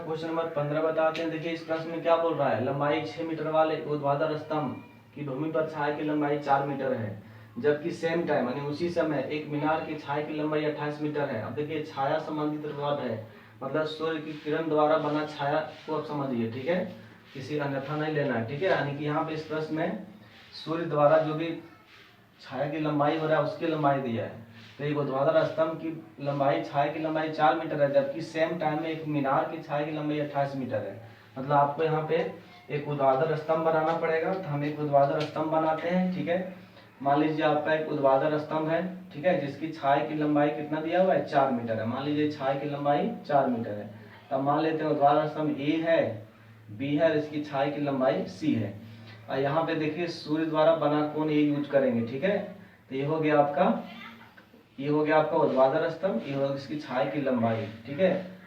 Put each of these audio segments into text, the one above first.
Question number 15 बताते हैं। देखिए इस प्रश्न में क्या बोल रहा है, लंबाई 6 मीटर वाले ऊर्ध्वाधर स्तंभ की भूमि पर छाया की लंबाई 4 मीटर है, जबकि सेम टाइम यानी उसी समय एक मीनार की छाया की लंबाई 28 मीटर है। अब देखिए छाया संबंधित वर्ड है, मतलब सूर्य की किरण द्वारा बना छाया को आप समझिए, ठीक है, किसी अन्यथा नहीं लेना है, ठीक है। यानी कि यहाँ पे इस प्रश्न में सूर्य द्वारा जो भी छाया की लंबाई हो रहा है उसकी लंबाई दिया है। तो एक ऊर्ध्वाधर स्तंभ की लंबाई, छाया की लंबाई 4 मीटर है, जबकि सेम टाइम में एक मीनार की छाया की लंबाई 28 मीटर है। मतलब आपको यहाँ पे एक ऊर्ध्वाधर स्तंभ बनाना पड़ेगा। तो हम एक ऊर्ध्वाधर स्तंभ बनाते हैं, ठीक है। मान लीजिए आपका एक ऊर्ध्वाधर स्तंभ है, ठीक है, जिसकी छाया की लंबाई कितना दिया हुआ है, 4 मीटर है। मान लीजिए छाया की लंबाई 4 मीटर है। तब मान लेते हैं ऊर्ध्वाधर स्तंभ ए है, बी है, इसकी छाया की लंबाई सी है। और यहाँ पे देखिए सूर्य द्वारा बना कोण ये यूज करेंगे, ठीक है। तो ये हो गया आपका ऊर्ध्वाधर स्तंभ, ये होगा इसकी छाया की लंबाई, ठीक है।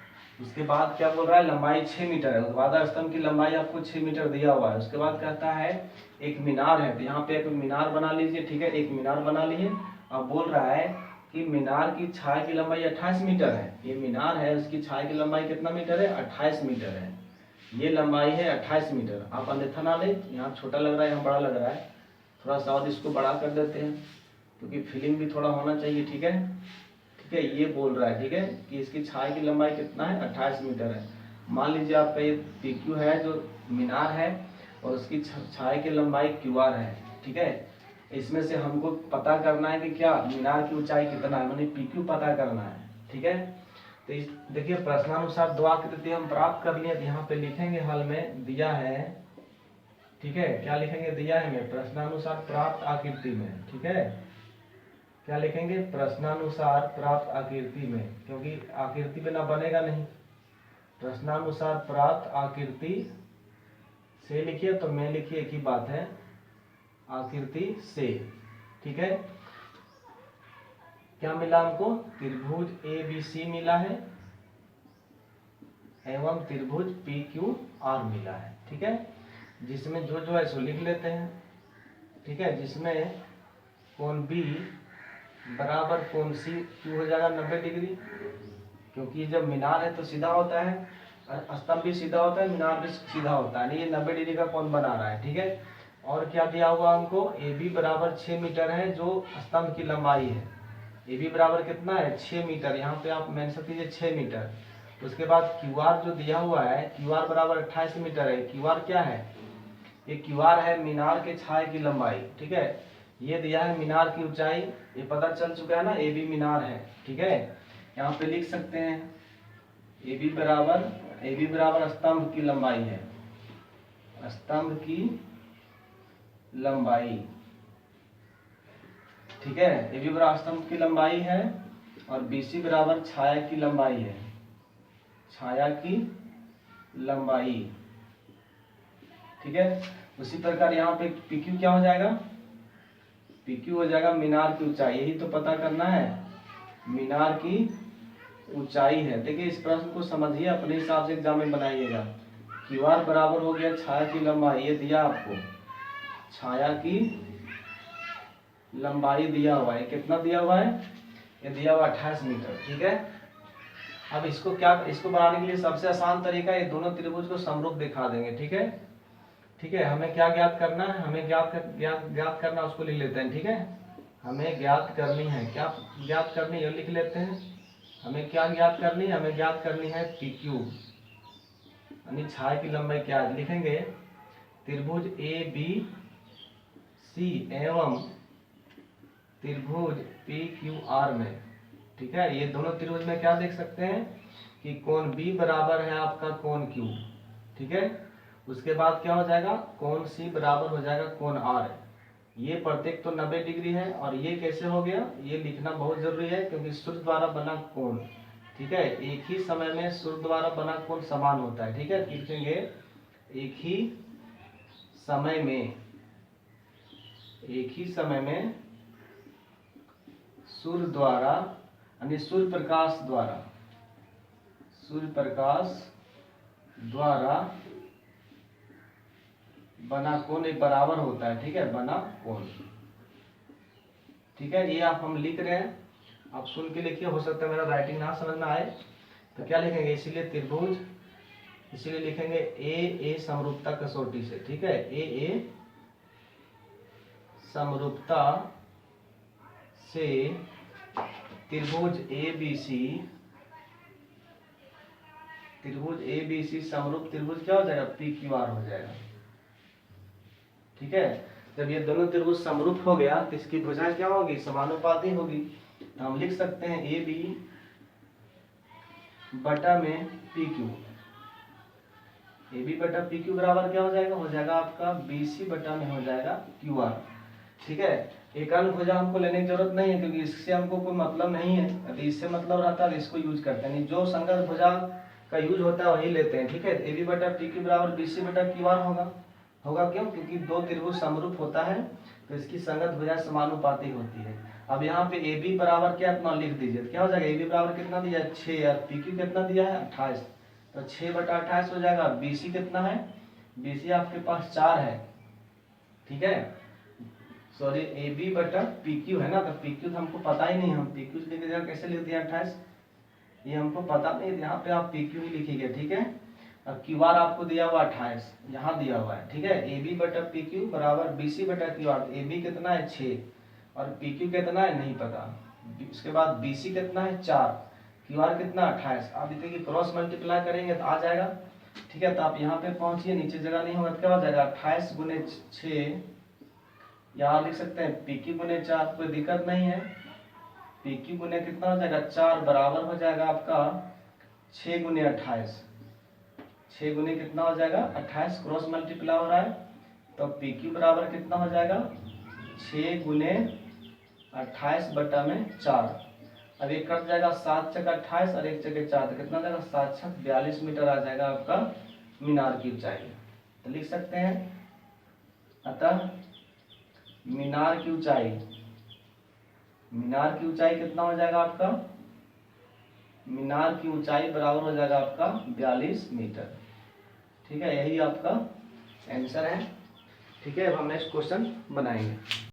उसके बाद क्या बोल रहा है, लंबाई 6 मीटर है। ऊर्ध्वाधर स्तंभ की लंबाई आपको 6 मीटर दिया हुआ है। उसके बाद कहता है एक मीनार है, तो यहाँ पे एक मीनार बना लीजिए, ठीक है, एक मीनार बना लिए। अब बोल रहा है कि मीनार की छाया की लंबाई 28 मीटर है। ये मीनार है, उसकी छाया की लंबाई कितना मीटर है, 28 मीटर है। ये लंबाई है 28 मीटर। आप अन्यथा ना ले, यहाँ छोटा लग रहा है, यहाँ बड़ा लग रहा है, थोड़ा सा और इसको बड़ा कर देते हैं, क्योंकि फीलिंग भी थोड़ा होना चाहिए, ठीक है। ठीक है, ये बोल रहा है, ठीक है, कि इसकी छाया की लंबाई कितना है, 28 मीटर है। मान लीजिए आपका ये PQ है जो मीनार है, और उसकी छाया की लंबाई QR है, ठीक है। इसमें से हमको पता करना है कि क्या मीनार की ऊंचाई कितना है, मैंने PQ पता करना है, ठीक है। तो देखिए प्रश्नानुसार दो आकृति हम प्राप्त कर लिए। यहाँ पे लिखेंगे हल में दिया है, ठीक है, क्या लिखेंगे, दिया है में प्रश्नानुसार प्राप्त आकृति में, ठीक है। क्या लिखेंगे, प्रश्नानुसार प्राप्त आकृति में, क्योंकि आकृति बिना बनेगा नहीं। प्रश्नानुसार प्राप्त आकृति से लिखिए, तो मैं लिखिए, एक ही बात है, आकृति से, ठीक है। क्या मिला हमको, त्रिभुज ABC मिला है एवं त्रिभुज PQR मिला है, ठीक है। जिसमें जो जो है सो लिख लेते हैं, ठीक है। जिसमें कोण B बराबर कोण CQ हो जाएगा 90 डिग्री, क्योंकि जब मीनार है तो सीधा होता है, स्तंभ भी सीधा होता है, मीनार भी सीधा होता है, ये 90 डिग्री का कोण बना रहा है, ठीक है। और क्या दिया हुआ हमको, AB बराबर 6 मीटर है, जो स्तंभ की लंबाई है। AB बराबर कितना है, 6 मीटर, यहाँ पे आप मेंशन कीजिए 6 मीटर। उसके बाद QR जो दिया हुआ है, QR बराबर 28 मीटर है। QR क्या है, ये QR है मीनार के छाया की लंबाई, ठीक है। ये दिया है मीनार की ऊंचाई, ये पता चल चुका है ना, AB मीनार है, ठीक है। यहाँ पे लिख सकते हैं AB बराबर स्तंभ की लंबाई है, स्तंभ की लंबाई, ठीक है। AB बराबर स्तंभ की लंबाई है, और BC बराबर छाया की लंबाई है, छाया की लंबाई, ठीक है। उसी प्रकार यहाँ पे PQ क्या हो जाएगा, PQ हो जाएगा मीनार की ऊंचाई, यही तो पता करना है, मीनार की ऊंचाई है। देखिए इस प्रश्न को समझिए, अपने हिसाब से एग्जाम में बनाइएगा। QR बराबर हो गया छाया की लंबाई, ये दिया आपको, छाया की लंबाई दिया हुआ है, कितना दिया हुआ है, ये दिया हुआ 28 मीटर, ठीक है। अब इसको बनाने के लिए सबसे आसान तरीका, ये दोनों त्रिभुज को समरूप दिखा देंगे, ठीक है। ठीक है, हमें क्या ज्ञात करना है, हमें ज्ञात करना, उसको लिख लेते हैं, ठीक है। हमें ज्ञात करनी है, क्या ज्ञात करनी है, लिख लेते हैं। हमें क्या ज्ञात करनी है, हमें ज्ञात करनी है PQ, यानी छाया की लंबाई क्या है, लिखेंगे त्रिभुज ABC एवं त्रिभुज PQR में, ठीक है। ये दोनों त्रिभुज में क्या देख सकते हैं कि कोण B बराबर है आपका कोण Q, ठीक है। उसके बाद क्या हो जाएगा, कोण C बराबर हो जाएगा कोण R। ये प्रत्येक तो 90 डिग्री है, और ये कैसे हो गया, ये लिखना बहुत जरूरी है, क्योंकि सूर्य द्वारा बना कोण, ठीक है, एक ही समय में सूर्य द्वारा बना कोण समान होता है, ठीक है। लिखेंगे एक ही समय में सूर्य द्वारा, यानी सूर्य प्रकाश द्वारा बना कोण एक बराबर होता है, ठीक है, बना कोण, ठीक है। ये आप हम लिख रहे हैं, आप सुन के लिखिए, हो सकता है मेरा राइटिंग ना समझ में आए, तो क्या लिखेंगे, इसीलिए त्रिभुज इसीलिए लिखेंगे ए समरूपता कसौटी से, ठीक है, ए समरूपता से त्रिभुज ए बी सी समरूप त्रिभुज क्या हो जाएगा, पी क्यू आर हो जाएगा। ठीक है, जब ये दोनों त्रिभुज समरूप हो गया तो इसकी भुजाएं क्या होगी, समानुपाती होगी। तो हम लिख सकते हैं ए बी बटा में पी क्यू, ए बी बटा पी क्यू बराबर क्या हो जाएगा आपका बी सी बटा में हो जाएगा क्यू आर। ठीक है, एकांक भुजा हमको लेने की जरूरत नहीं है क्योंकि इससे हमको कोई मतलब नहीं है। अभी इससे मतलब रहता है इसको यूज करते हैं, जो संगत भुजा का यूज होता है वही लेते हैं। ठीक है, ए बी बटा पी क्यू बराबर बी सी बटा क्यू आर होगा क्यों, क्योंकि दो त्रिभुज समरूप होता है तो इसकी संगत भुजा समानुपाती होती है। अब यहाँ पे ए बी बराबर क्या अपना लिख दीजिए, क्या हो जाएगा, ए बी बराबर कितना दिया है 6 और पी क्यू कितना दिया है 28, तो 6 बटा 28 हो जाएगा। बी सी कितना है, बी सी आपके पास 4 है। ठीक है, सॉरी ए बी बटा पी क्यू है ना, तो पी क्यू तो हमको पता ही नहीं, हम पी क्यू लिख दिया, कैसे लिख दिया 28, ये हमको पता नहीं, यहाँ पे आप पी क्यू ही लिखिएगा। ठीक है, अब क्यू आर आपको दिया हुआ 28 यहाँ दिया हुआ है। ठीक है, ए बी बटा पी क्यू बराबर बी सी बटा क्यू आर, ए बी कितना है 6 और पी क्यू कितना है नहीं पता, उसके बाद बी सी कितना है 4, क्यू आर कितना 28। आप देखिए कि क्रॉस मल्टीप्लाई करेंगे तो आ जाएगा। ठीक है, तो आप यहाँ पे पहुंचिए, नीचे जगह नहीं होगा तो क्या हो जाएगा 28 गुने 6, यहाँ लिख सकते हैं पी क्यू गुने 4, कोई दिक्कत नहीं है। पी क्यू गुने कितना हो जाएगा 4 बराबर हो जाएगा आपका 6 गुने 28, 6 गुने कितना हो जाएगा 28, क्रॉस मल्टीप्लाई हो रहा है तो पी क्यू बराबर कितना हो जाएगा 6 गुने 28 बटा में 4। अब एक कट जाएगा 7 चक 28 और 1 चक 4, तो कितना जाएगा 7 छक 42 मीटर आ जाएगा आपका मीनार की ऊंचाई। तो लिख सकते हैं, अतः मीनार की ऊंचाई कितना हो जाएगा आपका, मीनार की ऊंचाई बराबर हो जाएगा आपका 42 मीटर। ठीक है, यही आपका आंसर है। ठीक है, अब हम नेक्स्ट क्वेश्चन बनाएंगे।